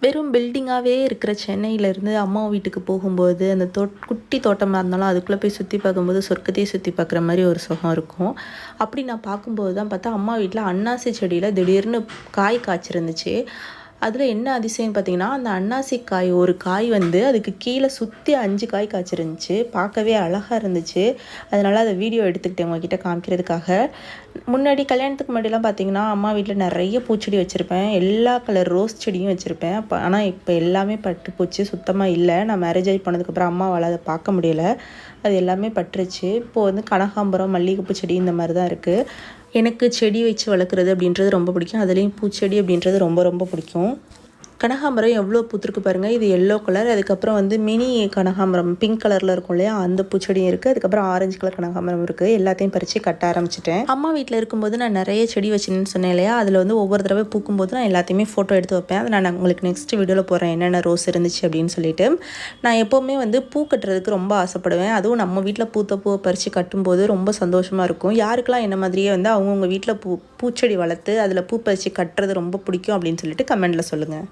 வெறும் பில்டிங்காகவே இருக்கிற சென்னையிலேருந்து அம்மா வீட்டுக்கு போகும்போது அந்த குட்டி தோட்டமாக இருந்தாலும் அதுக்குள்ளே போய் சுற்றி பார்க்கும்போது சொர்க்கத்தையே சுற்றி பார்க்குற மாதிரி ஒரு சுகம் இருக்கும். அப்படி நான் பார்க்கும்போது தான் பார்த்தா அம்மா வீட்டில் அன்னாசி செடியில் திடீர்னு காய் காய்ச்சிருந்துச்சு. அதில் என்ன அதிசயம்னு பார்த்தீங்கன்னா, அந்த அன்னாசி காய் ஒரு காய் வந்து அதுக்கு கீழே சுற்றி 5 காய் காய்ச்சிருந்துச்சு. பார்க்கவே அழகாக இருந்துச்சு. அதனால் அதை வீடியோ எடுத்துக்கிட்டேன் உங்ககிட்ட காமிக்கிறதுக்காக. முன்னாடி கல்யாணத்துக்கு முன்னாடிலாம் பார்த்தீங்கன்னா, அம்மா வீட்டில் நிறைய பூச்செடி வச்சுருப்பேன். எல்லா கலர் ரோஸ் செடியும் வச்சுருப்பேன். ஆனால் இப்போ எல்லாமே பட்டு போச்சு, சுத்தமாக இல்லை. நான் மேரேஜ் ஆகி போனதுக்கப்புறம் அம்மாவால் அதை பார்க்க முடியலை. அது எல்லாமே பட்டுருச்சு. இப்போது வந்து கனகாம்பரம், மல்லிகைப்பூ செடி இந்த மாதிரி தான் இருக்குது. எனக்கு செடி வச்சு வளர்க்குறது அப்படின்றது ரொம்ப பிடிக்கும். அதுலேயும் பூச்செடி அப்படின்றது ரொம்ப ரொம்ப பிடிக்கும். கனகாம்பரம் எவ்வளோ பூத்துருக்கு பாருங்கள். இது எல்லோ கலர். அதுக்கப்புறம் வந்து மினி கனகாம்பரம் பிங்க் கலரில் இருக்கும் இல்லையா, அந்த பூச்செடியும் இருக்குது. அதுக்கப்புறம் ஆரஞ்சு கலர் கனகாம்பரம் இருக்குது. எல்லாத்தையும் பறித்து கட்ட ஆரம்பிச்சிட்டேன். அம்மா வீட்டில் இருக்கும்போது நான் நிறைய செடி வச்சுன்னு சொன்னேன் இல்லையா, அதில் வந்து ஒவ்வொரு தடவை பூக்கும்போது நான் எல்லாத்தையுமே ஃபோட்டோ எடுத்து வைப்பேன். அதை நான் உங்களுக்கு நெக்ஸ்ட் வீடியோவில் போடுறேன் என்னென்ன ரோஸ் இருந்துச்சு அப்படின்னு சொல்லிட்டு. நான் எப்போவுமே வந்து பூ கட்டுறதுக்கு ரொம்ப ஆசைப்படுவேன். அதுவும் நம்ம வீட்டில் பூத்த பூவை பறித்து கட்டும்போது ரொம்ப சந்தோஷமாக இருக்கும். யாருக்கெல்லாம் என்ன மாதிரியே வந்து அவங்கவுங்க வீட்டில் பூச்செடி வளர்த்து அதில் பூ பறித்து கட்டுறது ரொம்ப பிடிக்கும் அப்படின்னு சொல்லிட்டு கமெண்டில் சொல்லுங்கள்.